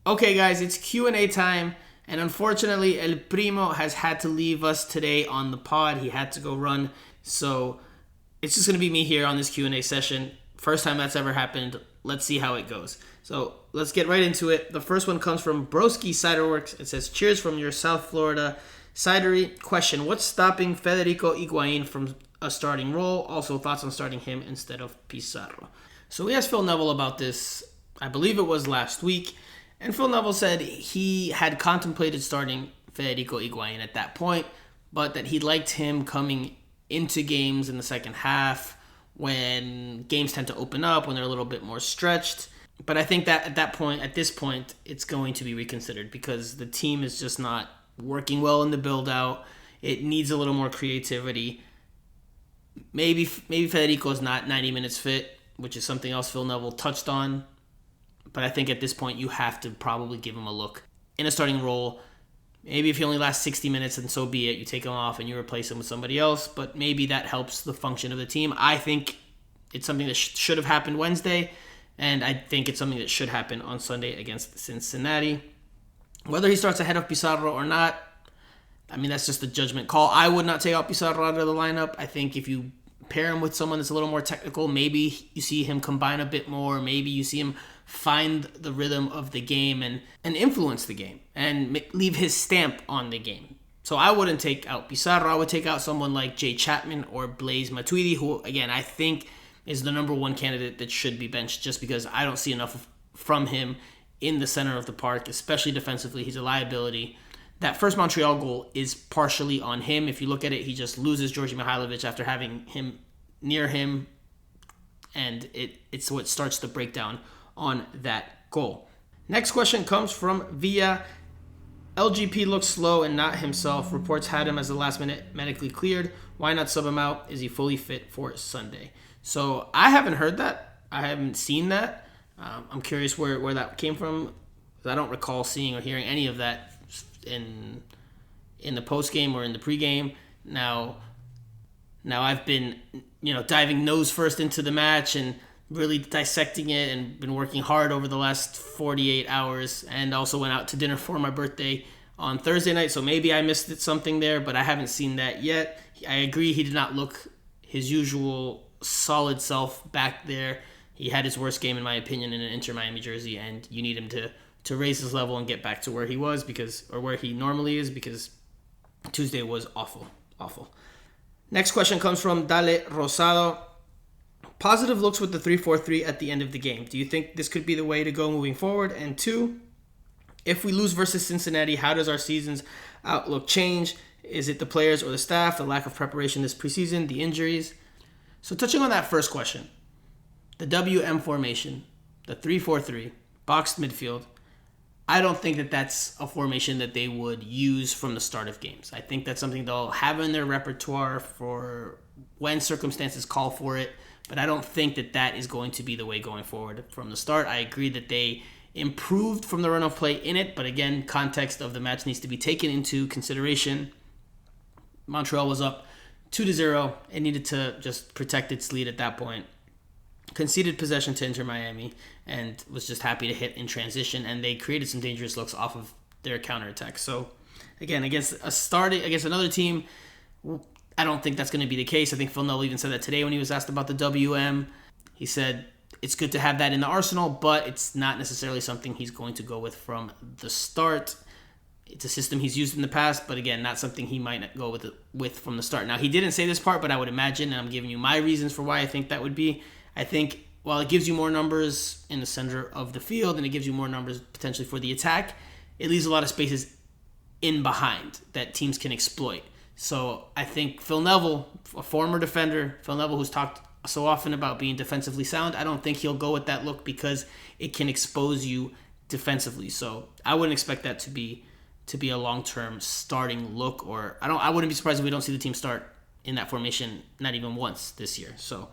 Okay, guys, it's Q&A time. And unfortunately, El Primo has had to leave us today on the pod. He had to go run. So it's just going to be me here on this Q&A session. First time that's ever happened. Let's see how it goes. So let's get right into it. The first one comes from Broski Ciderworks. It says, cheers from your South Florida cidery. Question, what's stopping Federico Higuain from a starting role? Also, thoughts on starting him instead of Pizarro. So we asked Phil Neville about this, I believe it was last week. And Phil Neville said he had contemplated starting Federico Higuain at that point, but that he liked him coming into games in the second half when games tend to open up, when they're a little bit more stretched. But I think that at this point, it's going to be reconsidered because the team is just not working well in the build-out. It needs a little more creativity. Maybe Federico is not 90 minutes fit, which is something else Phil Neville touched on. But I think at this point, you have to probably give him a look in a starting role. Maybe if he only lasts 60 minutes, and so be it. You take him off and you replace him with somebody else. But maybe that helps the function of the team. I think it's something that should have happened Wednesday. And I think it's something that should happen on Sunday against Cincinnati. Whether he starts ahead of Pizarro or not, I mean, that's just a judgment call. I would not take out Pizarro out of the lineup. I think if you pair him with someone that's a little more technical, maybe you see him combine a bit more. Maybe you see him find the rhythm of the game and influence the game and leave his stamp on the game. So I wouldn't take out Pizarro. I would take out someone like Jay Chapman or Blaise Matuidi, who, again, I think is the number one candidate that should be benched just because I don't see enough from him in the center of the park, especially defensively. He's a liability. That first Montreal goal is partially on him. If you look at it, he just loses Georgi Mihailovic after having him near him, and it's what starts the breakdown on that goal. Next question comes from Villa. LGP looks slow and not himself. Reports had him as the last minute medically cleared. Why not sub him out? Is he fully fit for Sunday? So I haven't heard that. I haven't seen that. I'm curious where that came from. I don't recall seeing or hearing any of that in the post game or in the pregame. Now I've been diving nose first into the match and really dissecting it and been working hard over the last 48 hours, and also went out to dinner for my birthday on Thursday night, so maybe I missed something there, but I haven't seen that yet. I agree he did not look his usual solid self back there. He had his worst game, in my opinion, in an Inter Miami jersey, and you need him to raise his level and get back to where he was or where he normally is, because Tuesday was awful. Next question comes from Dale Rosado. Positive looks with the 3-4-3 at the end of the game. Do you think this could be the way to go moving forward? And 2, if we lose versus Cincinnati, how does our season's outlook change? Is it the players or the staff, the lack of preparation this preseason, the injuries? So touching on that first question, the WM formation, the 3-4-3, boxed midfield, I don't think that that's a formation that they would use from the start of games. I think that's something they'll have in their repertoire for when circumstances call for it, but I don't think that is going to be the way going forward from the start. I agree that they improved from the run of play in it, but again, context of the match needs to be taken into consideration. Montreal was up 2-0 and needed to just protect its lead at that point. Conceded possession to Inter Miami and was just happy to hit in transition, and they created some dangerous looks off of their counterattack. So again, against another team, I don't think that's going to be the case. I think Phil Neville even said that today when he was asked about the WM. He said it's good to have that in the arsenal, but it's not necessarily something he's going to go with from the start. It's a system he's used in the past, but again, not something he might not go with from the start. Now, he didn't say this part, but I would imagine, and I'm giving you my reasons for why I think that would be. I think while it gives you more numbers in the center of the field and it gives you more numbers potentially for the attack, it leaves a lot of spaces in behind that teams can exploit. So I think Phil Neville, a former defender, who's talked so often about being defensively sound, I don't think he'll go with that look because it can expose you defensively. So I wouldn't expect that to be a long-term starting look, or I wouldn't be surprised if we don't see the team start in that formation not even once this year. So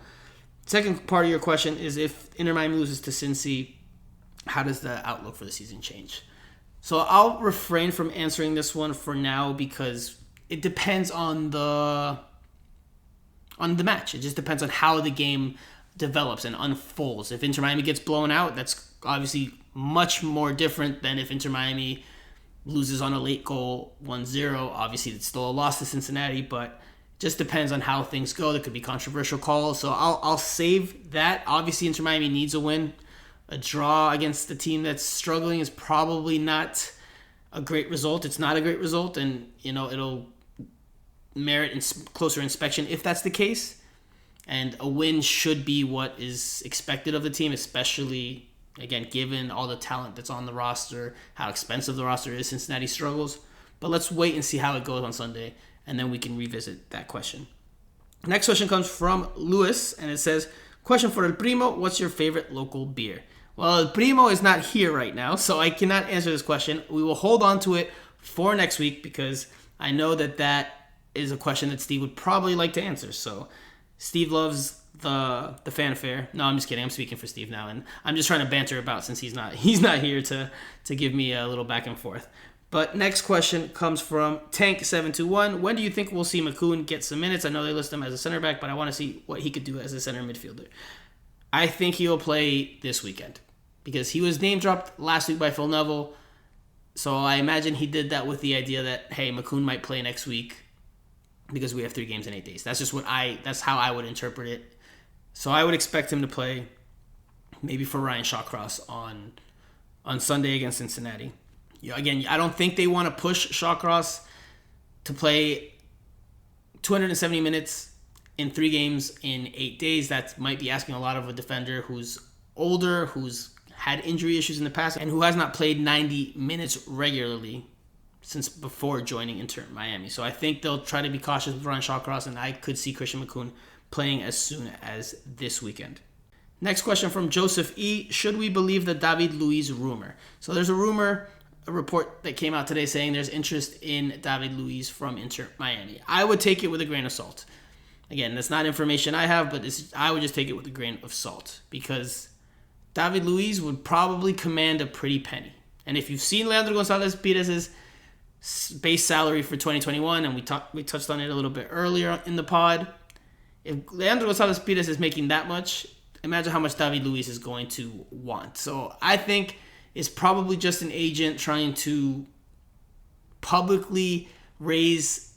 second part of your question is, if Inter Miami loses to Cincy, how does the outlook for the season change? So I'll refrain from answering this one for now because it depends on the match. It just depends on how the game develops and unfolds. If Inter Miami gets blown out, that's obviously much more different than if Inter Miami loses on a late goal 1-0. Obviously, it's still a loss to Cincinnati, but just depends on how things go. There could be controversial calls, so I'll save that. Obviously, Inter Miami needs a win. A draw against the team that's struggling is probably not a great result. It's not a great result, and it'll merit closer inspection if that's the case. And a win should be what is expected of the team, especially, again, given all the talent that's on the roster, how expensive the roster is. Cincinnati struggles. But let's wait and see how it goes on Sunday, and then we can revisit that question. Next question comes from Luis, and it says, question for El Primo, what's your favorite local beer? Well, El Primo is not here right now, so I cannot answer this question. We will hold on to it for next week because I know that is a question that Steve would probably like to answer. So Steve loves the fanfare. No, I'm just kidding. I'm speaking for Steve now, and I'm just trying to banter about since he's not here to give me a little back and forth. But next question comes from Tank721. When do you think we'll see McCoon get some minutes? I know they list him as a center back, but I want to see what he could do as a center midfielder. I think he'll play this weekend because he was name dropped last week by Phil Neville. So I imagine he did that with the idea that, hey, McCoon might play next week because we have 3 games in 8 days. That's just that's how I would interpret it. So I would expect him to play maybe for Ryan Shawcross on Sunday against Cincinnati. Again, I don't think they want to push Shawcross to play 270 minutes in 3 games in 8 days. That might be asking a lot of a defender who's older, who's had injury issues in the past, and who has not played 90 minutes regularly since before joining Inter Miami. So I think they'll try to be cautious with Ryan Shawcross, and I could see Christian McCoon playing as soon as this weekend. Next question from Joseph E. Should we believe the David Luiz rumor? So there's a report that came out today saying there's interest in David Luiz from Inter Miami. I would take it with a grain of salt. Again, that's not information I have, but I would just take it with a grain of salt because David Luiz would probably command a pretty penny. And if you've seen Leandro Gonzalez Pires' base salary for 2021, and we touched on it a little bit earlier in the pod, if Leandro Gonzalez Pires is making that much, imagine how much David Luiz is going to want. So I think it's probably just an agent trying to publicly raise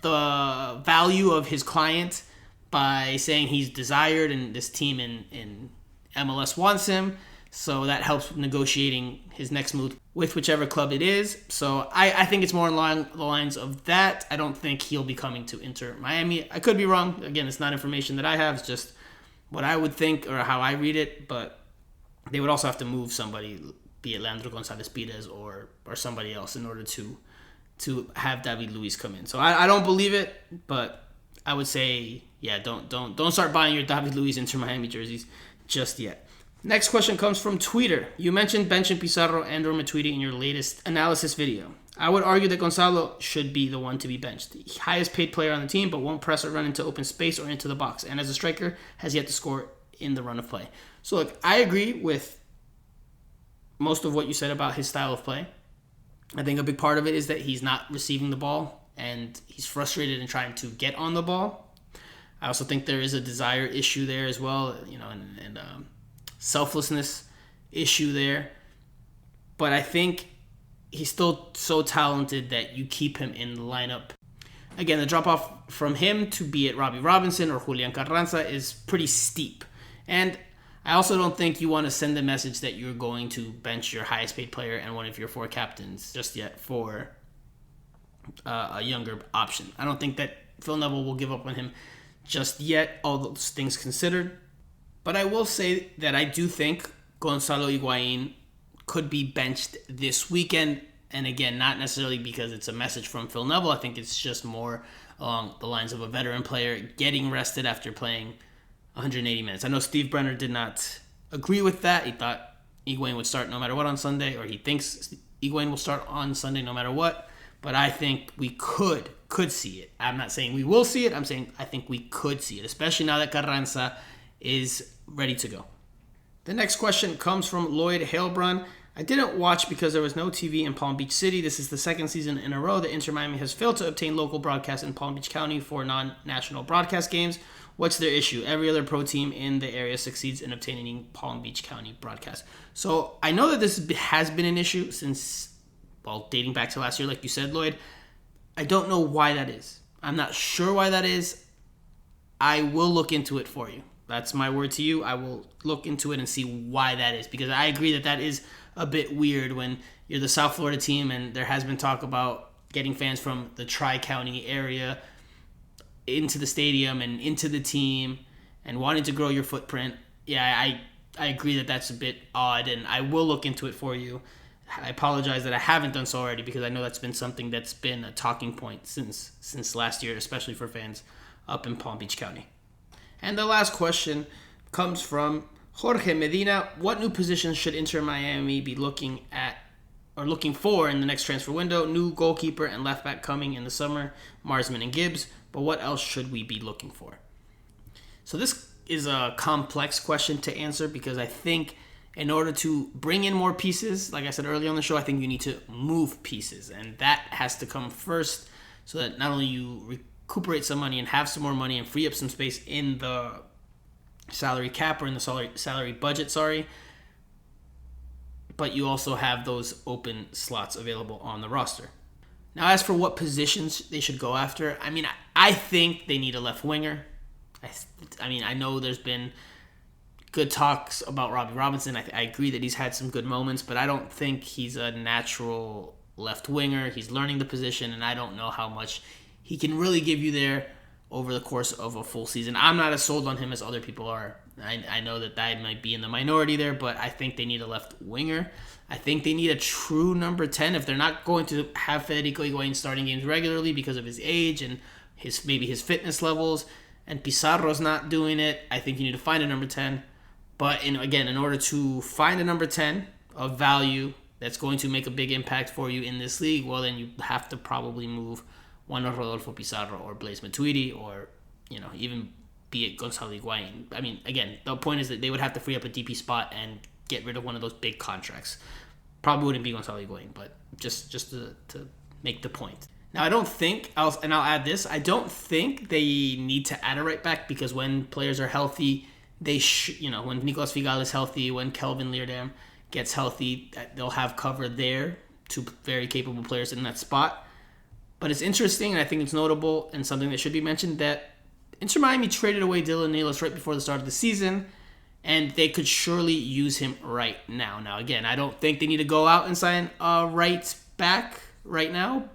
the value of his client by saying he's desired and this team in MLS wants him. So that helps with negotiating his next move with whichever club it is. So I think it's more along the lines of that. I don't think he'll be coming to Inter Miami. I could be wrong. Again, it's not information that I have. It's just what I would think or how I read it. But they would also have to move somebody, be it Leandro Gonzalez Pires or somebody else, in order to have David Luiz come in. So I don't believe it, but I would say, yeah, don't start buying your David Luiz Inter Miami jerseys just yet. Next question comes from Twitter. You mentioned benching Pizarro and or Matuidi in your latest analysis video. I would argue that Gonzalo should be the one to be benched. The highest paid player on the team, but won't press or run into open space or into the box. And as a striker, has yet to score in the run of play. So look, I agree with most of what you said about his style of play. I think a big part of it is that he's not receiving the ball and he's frustrated in trying to get on the ball. I also think there is a desire issue there as well, and selflessness issue there. But I think he's still so talented that you keep him in the lineup. Again, the drop-off from him to be it Robbie Robinson or Julian Carranza is pretty steep. And I also don't think you want to send the message that you're going to bench your highest paid player and one of your 4 captains just yet for a younger option. I don't think that Phil Neville will give up on him just yet, all those things considered. But I will say that I do think Gonzalo Higuain could be benched this weekend. And again, not necessarily because it's a message from Phil Neville. I think it's just more along the lines of a veteran player getting rested after playing 180 minutes. I know Steve Brenner did not agree with that. He thought Higuain would start no matter what on Sunday, or he thinks Higuain will start on Sunday no matter what. But I think we could see it. I'm not saying we will see it. I'm saying I think we could see it, especially now that Carranza is ready to go. The next question comes from Lloyd Halebrun. I didn't watch because there was no TV in Palm Beach City. This is the second season in a row that Inter Miami has failed to obtain local broadcasts in Palm Beach County for non-national broadcast games. What's their issue? Every other pro team in the area succeeds in obtaining Palm Beach County broadcast. So I know that this has been an issue since, well, dating back to last year, like you said, Lloyd. I don't know why that is. I'm not sure why that is. I will look into it for you. That's my word to you. I will look into it and see why that is, because I agree that that is a bit weird when you're the South Florida team and there has been talk about getting fans from the Tri-County area into the stadium and into the team and wanting to grow your footprint. Yeah, I agree that that's a bit odd, and I will look into it for you. I apologize that I haven't done so already, because I know that's been something that's been a talking point since last year, especially for fans up in Palm Beach County. And the last question comes from Jorge Medina. What new positions should Inter Miami be looking for in the next transfer window? New goalkeeper and left back coming in the summer, Marsman and Gibbs. But what else should we be looking for? So this is a complex question to answer, because I think in order to bring in more pieces, like I said earlier on the show, I think you need to move pieces. And that has to come first, so that not only you recuperate some money and have some more money and free up some space in the salary cap, or in the salary budget, but you also have those open slots available on the roster. Now, as for what positions they should go after, I mean, I think they need a left winger. I know there's been good talks about Robbie Robinson. I agree that he's had some good moments, but I don't think he's a natural left winger. He's learning the position, and I don't know how much he can really give you there over the course of a full season. I'm not as sold on him as other people are. I know that might be in the minority there, but I think they need a left winger. I think they need a true number 10 if they're not going to have Federico Higuain starting games regularly because of his age and his fitness levels, and Pizarro's not doing it. I think you need to find a number 10. But in order to find a number 10 of value that's going to make a big impact for you in this league, well, then you have to probably move one of Rodolfo Pizarro or Blaise Matuidi, or even be it Gonzalo Higuain. I mean, again, the point is that they would have to free up a DP spot and get rid of one of those big contracts. Probably wouldn't be Gonzalo Higuain, but just to make the point. Now, I don't think, I'll add this, I don't think they need to add a right back, because when players are healthy, when Nicolas Figal is healthy, when Kelvin Leerdam gets healthy, they'll have cover there, two very capable players in that spot. But it's interesting, and I think it's notable, and something that should be mentioned, that Inter Miami traded away Dylan Nealis right before the start of the season, and they could surely use him right now. Now, again, I don't think they need to go out and sign a right back right now,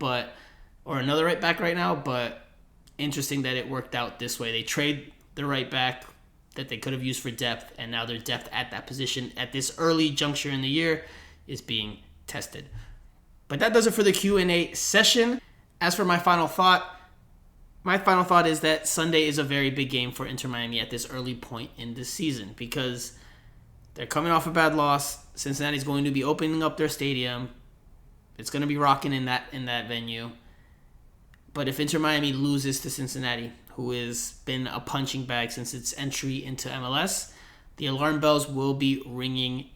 or another right back right now, but interesting that it worked out this way. They trade the right back that they could have used for depth, and now their depth at that position at this early juncture in the year is being tested. But that does it for the Q&A session. As for my final thought is that Sunday is a very big game for Inter Miami at this early point in the season, because they're coming off a bad loss. Cincinnati's going to be opening up their stadium. It's going to be rocking in that venue. But if Inter Miami loses to Cincinnati, who has been a punching bag since its entry into MLS, the alarm bells will be ringing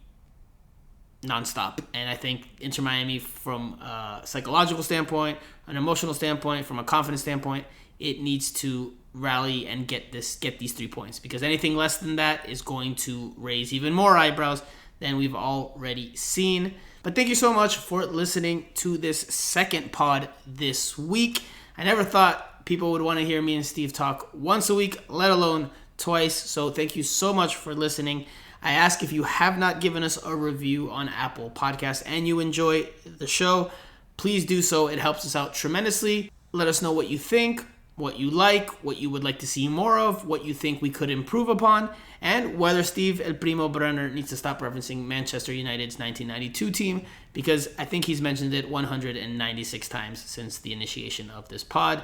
nonstop. And I think Inter Miami, from a psychological standpoint, an emotional standpoint, from a confidence standpoint, it needs to rally and get these 3 points, because anything less than that is going to raise even more eyebrows than we've already seen. But thank you so much for listening to this second pod this week. I never thought people would want to hear me and Steve talk once a week, let alone twice. So thank you so much for listening. I ask, if you have not given us a review on Apple Podcasts and you enjoy the show, please do so. It helps us out tremendously. Let us know what you think, what you like, what you would like to see more of, what you think we could improve upon, and whether Steve El Primo Brenner needs to stop referencing Manchester United's 1992 team, because I think he's mentioned it 196 times since the initiation of this pod.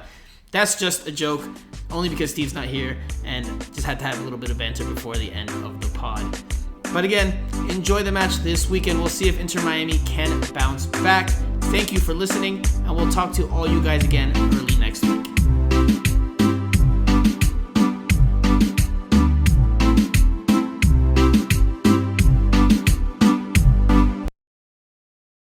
That's just a joke, only because Steve's not here, and just had to have a little bit of banter before the end of the pod. But again, enjoy the match this weekend. We'll see if Inter Miami can bounce back. Thank you for listening, and we'll talk to all you guys again early next week.